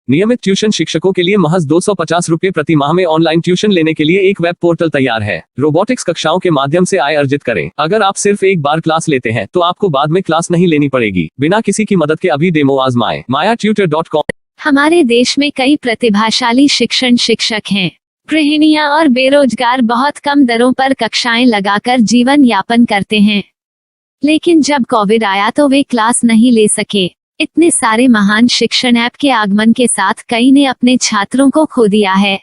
नियमित ट्यूशन शिक्षकों के लिए महज 250 रुपए प्रति माह में ऑनलाइन ट्यूशन लेने के लिए एक वेब पोर्टल तैयार है। रोबोटिक्स कक्षाओं के माध्यम से आय अर्जित करें। अगर आप सिर्फ एक बार क्लास लेते हैं तो आपको बाद में क्लास नहीं लेनी पड़ेगी। बिना किसी की मदद के अभी डेमो आजमाएं। mayatutor.com। हमारे देश में कई प्रतिभाशाली शिक्षक हैं। गृहिणियां और बेरोजगार बहुत कम दरों पर कक्षाएं लगाकर जीवन यापन करते हैं, लेकिन जब कोविड आया तो वे क्लास नहीं ले सके। इतने सारे महान शिक्षण ऐप के आगमन के साथ कई ने अपने छात्रों को खो दिया है।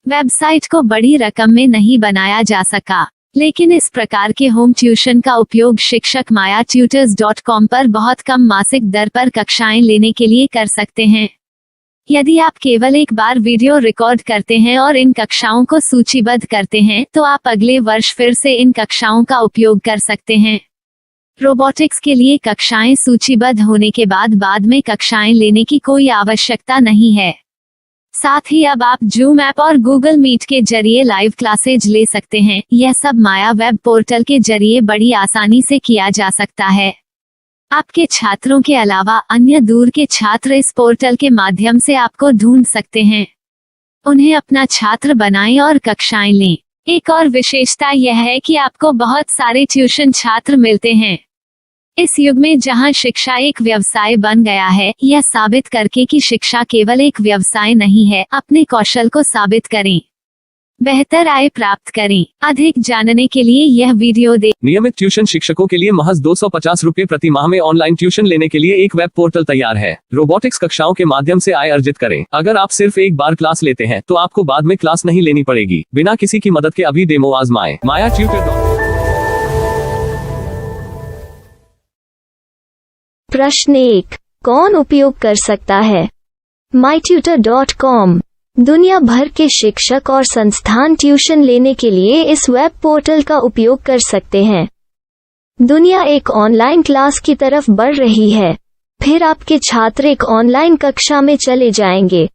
वेबसाइट को बड़ी रकम में नहीं बनाया जा सका, लेकिन इस प्रकार के होम ट्यूशन का उपयोग शिक्षक mayatutors.com पर बहुत कम मासिक दर पर कक्षाएं लेने के लिए कर सकते हैं। यदि आप केवल एक बार वीडियो रिकॉर्ड करते हैं और इन कक्षाओं को सूचीबद्ध करते हैं तो आप अगले वर्ष फिर से इन कक्षाओं का उपयोग कर सकते हैं। रोबोटिक्स के लिए कक्षाएं सूचीबद्ध होने के बाद में कक्षाएं लेने की कोई आवश्यकता नहीं है। साथ ही अब आप जूम ऐप और गूगल मीट के जरिए लाइव क्लासेज ले सकते हैं। यह सब माया वेब पोर्टल के जरिए बड़ी आसानी से किया जा सकता है। आपके छात्रों के अलावा अन्य दूर के छात्र इस पोर्टल के माध्यम से आपको ढूंढ सकते हैं। उन्हें अपना छात्र बनाएं और कक्षाएं लें। एक और विशेषता यह है कि आपको बहुत सारे ट्यूशन छात्र मिलते हैं। इस युग में जहां शिक्षा एक व्यवसाय बन गया है, यह साबित करके कि शिक्षा केवल एक व्यवसाय नहीं है, अपने कौशल को साबित करें, बेहतर आय प्राप्त करें। अधिक जानने के लिए यह वीडियो देखें। नियमित ट्यूशन शिक्षकों के लिए महज 250 रुपए प्रति माह में ऑनलाइन ट्यूशन लेने के लिए एक वेब पोर्टल तैयार है। रोबोटिक्स कक्षाओं के माध्यम से आय अर्जित करें। अगर आप सिर्फ एक बार क्लास लेते हैं तो आपको बाद में क्लास नहीं लेनी पड़ेगी। बिना किसी की मदद के अभी डेमो आजमाएं। mayatutor.com। प्रश्न 1, कौन उपयोग कर सकता है? mytutor.com दुनिया भर के शिक्षक और संस्थान ट्यूशन लेने के लिए इस वेब पोर्टल का उपयोग कर सकते हैं। दुनिया एक ऑनलाइन क्लास की तरफ बढ़ रही है, फिर आपके छात्र एक ऑनलाइन कक्षा में चले जाएंगे।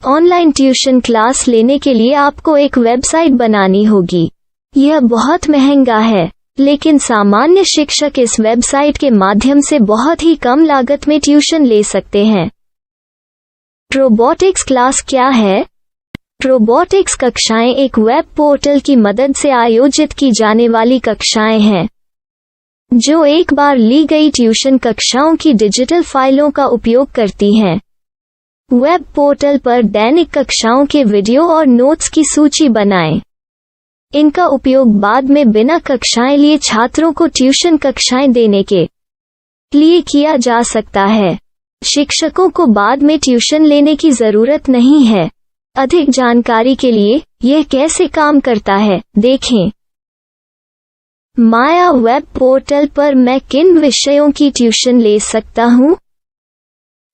ऑनलाइन ट्यूशन क्लास लेने के लिए आपको एक वेबसाइट बनानी होगी। यह बहुत महंगा है, लेकिन सामान्य शिक्षक इस वेबसाइट के माध्यम से बहुत ही कम लागत में ट्यूशन ले सकते हैं। रोबोटिक्स क्लास क्या है? रोबोटिक्स कक्षाएं एक वेब पोर्टल की मदद से आयोजित की जाने वाली कक्षाएं हैं, जो एक बार ली गई ट्यूशन कक्षाओं की डिजिटल फाइलों का उपयोग करती हैं। वेब पोर्टल पर दैनिक कक्षाओं के वीडियो और नोट्स की सूची बनाएं। इनका उपयोग बाद में बिना कक्षाएं लिए छात्रों को ट्यूशन कक्षाएं देने के लिए किया जा सकता है। शिक्षकों को बाद में ट्यूशन लेने की जरूरत नहीं है। अधिक जानकारी के लिए यह कैसे काम करता है देखें। माया वेब पोर्टल पर मैं किन विषयों की ट्यूशन ले सकता हूँ?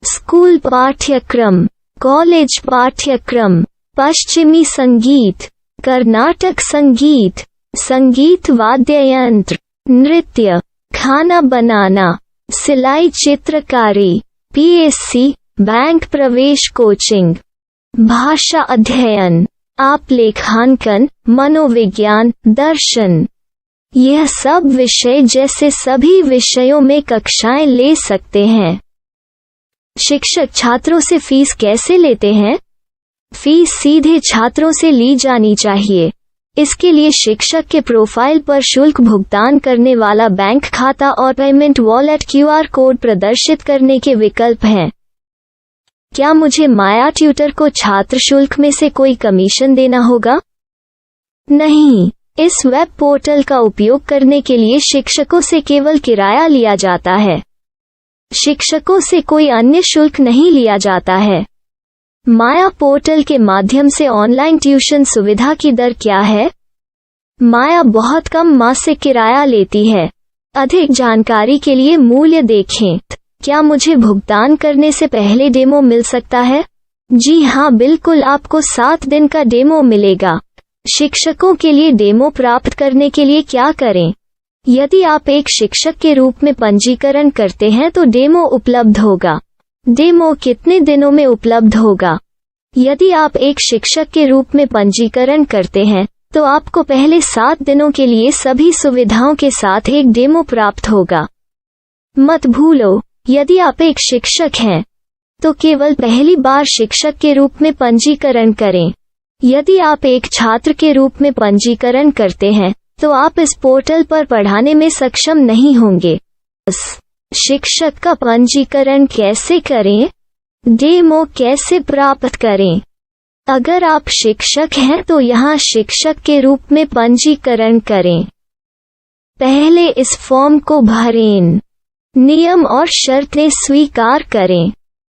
स्कूल पाठ्यक्रम, कॉलेज पाठ्यक्रम, पश्चिमी संगीत, कर्नाटक संगीत, संगीत वाद्य यंत्र, नृत्य, खाना बनाना, सिलाई चित्रकारी, पीएससी, बैंक प्रवेश कोचिंग, भाषा अध्ययन, आप लेखांकन, मनोविज्ञान, दर्शन। यह सब विषय जैसे सभी विषयों में कक्षाएं ले सकते हैं। शिक्षक छात्रों से फीस कैसे लेते हैं? फीस सीधे छात्रों से ली जानी चाहिए। इसके लिए शिक्षक के प्रोफाइल पर शुल्क भुगतान करने वाला बैंक खाता और पेमेंट वॉलेट क्यूआर कोड प्रदर्शित करने के विकल्प हैं। क्या मुझे माया ट्यूटर को छात्र शुल्क में से कोई कमीशन देना होगा? नहीं, इस वेब पोर्टल का उपयोग करने के लिए शिक्षकों से केवल किराया लिया जाता है। शिक्षकों से कोई अन्य शुल्क नहीं लिया जाता है। माया पोर्टल के माध्यम से ऑनलाइन ट्यूशन सुविधा की दर क्या है? माया बहुत कम मासिक किराया लेती है। अधिक जानकारी के लिए मूल्य देखें। क्या मुझे भुगतान करने से पहले डेमो मिल सकता है? जी हाँ, बिल्कुल, आपको 7 दिन का डेमो मिलेगा। शिक्षकों के लिए डेमो प्राप्त करने के लिए क्या करें? यदि आप एक शिक्षक के रूप में पंजीकरण करते हैं तो डेमो उपलब्ध होगा। डेमो कितने दिनों में उपलब्ध होगा? यदि आप एक शिक्षक के रूप में पंजीकरण करते हैं तो आपको पहले 7 दिनों के लिए सभी सुविधाओं के साथ एक डेमो प्राप्त होगा। मत भूलो, यदि आप एक शिक्षक हैं तो केवल पहली बार शिक्षक के रूप में पंजीकरण करें। यदि आप एक छात्र के रूप में पंजीकरण करते हैं तो आप इस पोर्टल पर पढ़ाने में सक्षम नहीं होंगे। शिक्षक का पंजीकरण कैसे करें? डेमो कैसे प्राप्त करें? अगर आप शिक्षक हैं तो यहाँ शिक्षक के रूप में पंजीकरण करें। पहले इस फॉर्म को भरें। नियम और शर्तें स्वीकार करें।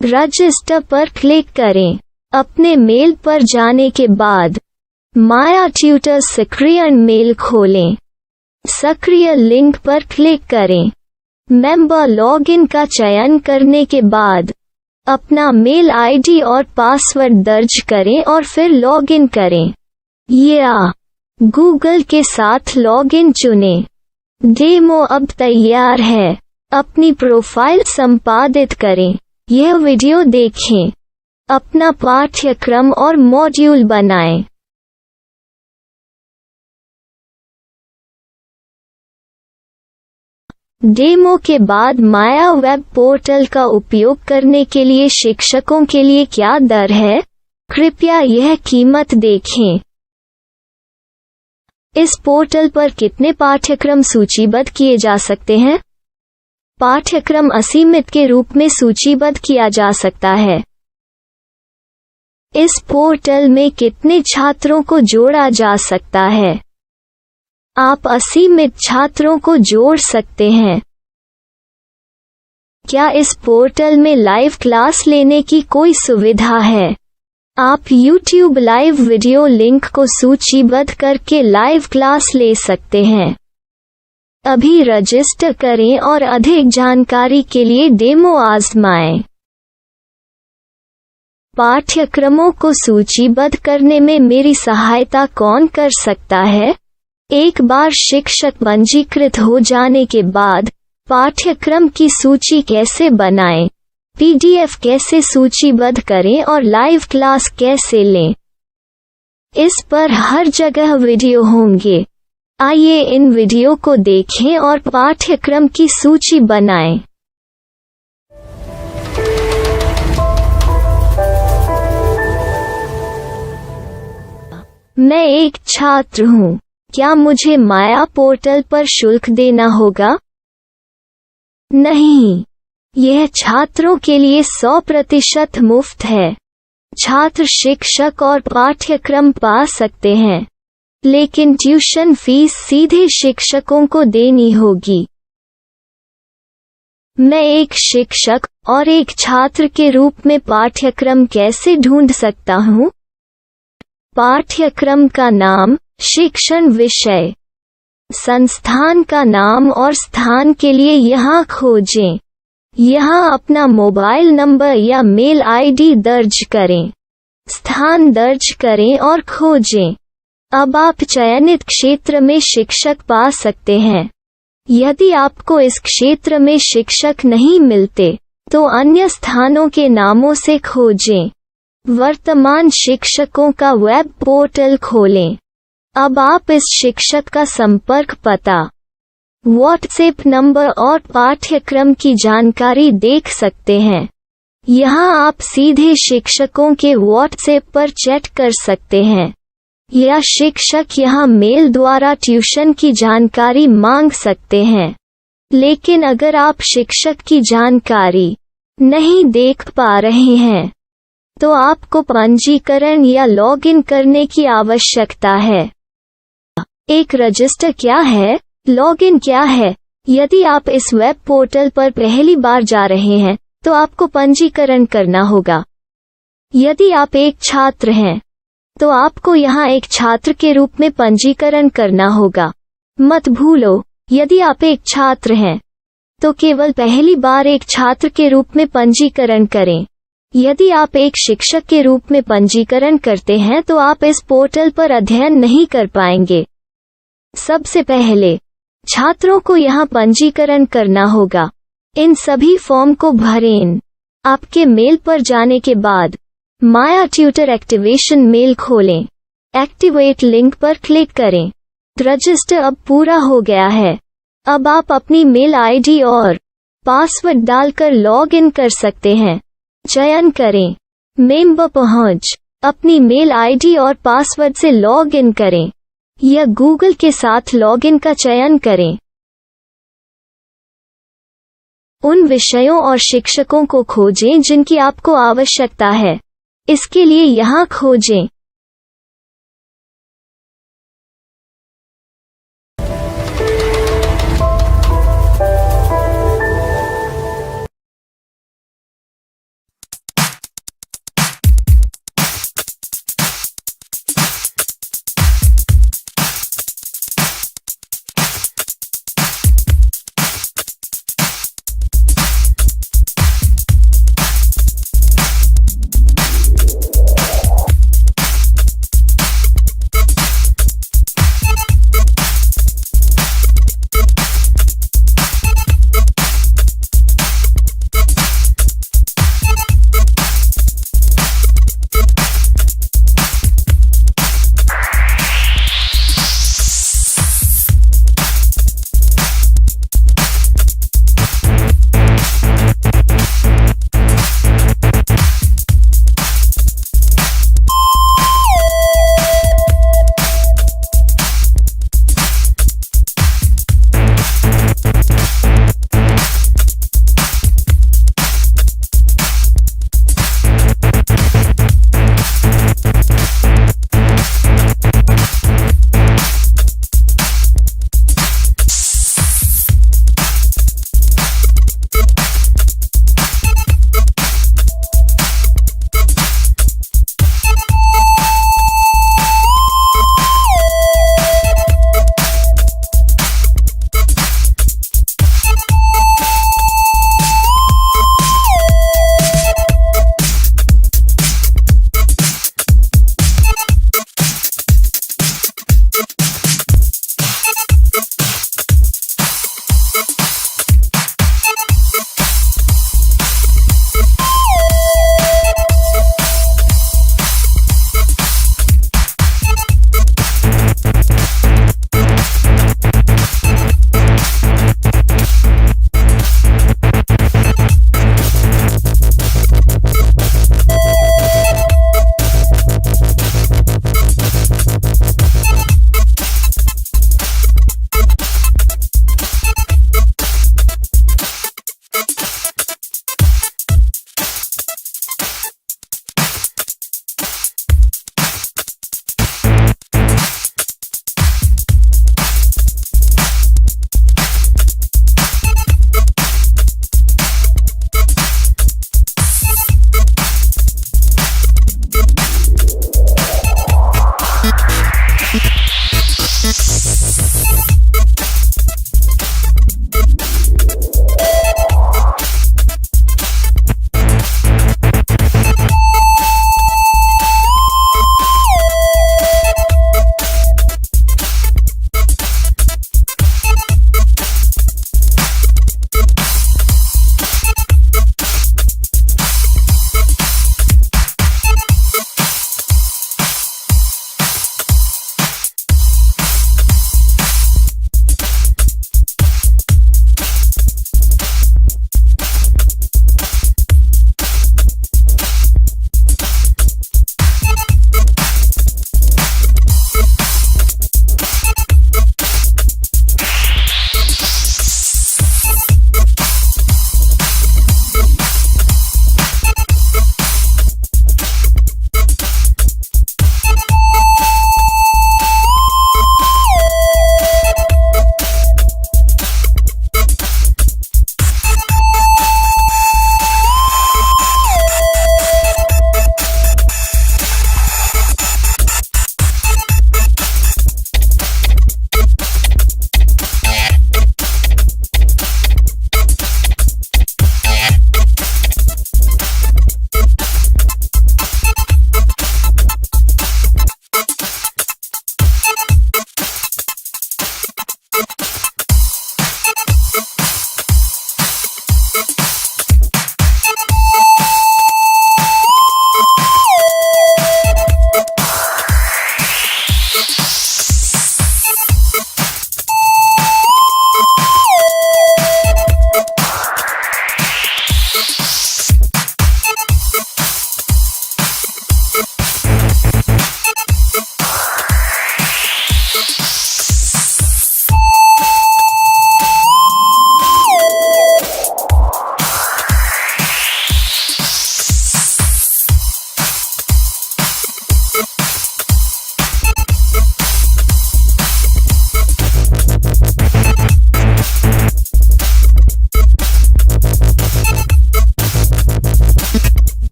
रजिस्टर पर क्लिक करें। अपने मेल पर जाने के बाद माया ट्यूटर सक्रिय मेल खोलें। सक्रिय लिंक पर क्लिक करें। मेंबर लॉगिन का चयन करने के बाद अपना मेल आईडी और पासवर्ड दर्ज करें और फिर लॉगिन करें या गूगल के साथ लॉगिन चुनें। डेमो अब तैयार है। अपनी प्रोफाइल संपादित करें। यह वीडियो देखें। अपना पाठ्यक्रम और मॉड्यूल बनाएं। डेमो के बाद माया वेब पोर्टल का उपयोग करने के लिए शिक्षकों के लिए क्या दर है? कृपया यह कीमत देखें। इस पोर्टल पर कितने पाठ्यक्रम सूचीबद्ध किए जा सकते हैं? पाठ्यक्रम असीमित के रूप में सूचीबद्ध किया जा सकता है। इस पोर्टल में कितने छात्रों को जोड़ा जा सकता है? आप असीमित छात्रों को जोड़ सकते हैं। क्या इस पोर्टल में लाइव क्लास लेने की कोई सुविधा है? आप YouTube लाइव वीडियो लिंक को सूचीबद्ध करके लाइव क्लास ले सकते हैं। अभी रजिस्टर करें और अधिक जानकारी के लिए डेमो आजमाएं। पाठ्यक्रमों को सूचीबद्ध करने में मेरी सहायता कौन कर सकता है? एक बार शिक्षक पंजीकृत हो जाने के बाद पाठ्यक्रम की सूची कैसे बनाएं, PDF कैसे सूचीबद्ध करें और लाइव क्लास कैसे लें, इस पर हर जगह वीडियो होंगे। आइए इन वीडियो को देखें और पाठ्यक्रम की सूची बनाएं। मैं एक छात्र हूँ। क्या मुझे माया पोर्टल पर शुल्क देना होगा? नहीं, यह छात्रों के लिए 100% मुफ्त है। छात्र शिक्षक और पाठ्यक्रम पा सकते हैं, लेकिन ट्यूशन फीस सीधे शिक्षकों को देनी होगी। मैं एक शिक्षक और एक छात्र के रूप में पाठ्यक्रम कैसे ढूंढ सकता हूँ? पाठ्यक्रम का नाम, शिक्षण विषय, संस्थान का नाम और स्थान के लिए यहाँ खोजें। यहाँ अपना मोबाइल नंबर या मेल आईडी दर्ज करें। स्थान दर्ज करें और खोजें। अब आप चयनित क्षेत्र में शिक्षक पा सकते हैं। यदि आपको इस क्षेत्र में शिक्षक नहीं मिलते, तो अन्य स्थानों के नामों से खोजें। वर्तमान शिक्षकों का वेब पोर्टल खोलें। अब आप इस शिक्षक का संपर्क पता, व्हाट्सएप नंबर और पाठ्यक्रम की जानकारी देख सकते हैं। यहाँ आप सीधे शिक्षकों के व्हाट्सएप पर चैट कर सकते हैं या शिक्षक यहाँ मेल द्वारा ट्यूशन की जानकारी मांग सकते हैं। लेकिन अगर आप शिक्षक की जानकारी नहीं देख पा रहे हैं, तो आपको पंजीकरण या लॉगिन करने की आवश्यकता है। एक रजिस्टर क्या है? लॉगिन क्या है? यदि आप इस वेब पोर्टल पर पहली बार जा रहे हैं, तो आपको पंजीकरण करना होगा। यदि आप एक छात्र हैं, तो आपको यहाँ एक छात्र के रूप में पंजीकरण करना होगा। मत भूलो, यदि आप एक छात्र हैं, तो केवल पहली बार एक छात्र के रूप में पंजीकरण करें। यदि आप एक शिक्षक के रूप में पंजीकरण करते हैं तो आप इस पोर्टल पर अध्ययन नहीं कर पाएंगे। सबसे पहले छात्रों को यहाँ पंजीकरण करना होगा। इन सभी फॉर्म को भरें। आपके मेल पर जाने के बाद माया ट्यूटर एक्टिवेशन मेल खोलें। एक्टिवेट लिंक पर क्लिक करें। रजिस्टर अब पूरा हो गया है। अब आप अपनी मेल आईडी और पासवर्ड डालकर लॉग इन कर सकते हैं। चयन करें। मेंबर पहुंच। अपनी मेल आईडी और पासवर्ड से लॉग इन करें या गूगल के साथ लॉगिन का चयन करें। उन विषयों और शिक्षकों को खोजें जिनकी आपको आवश्यकता है। इसके लिए यहाँ खोजें।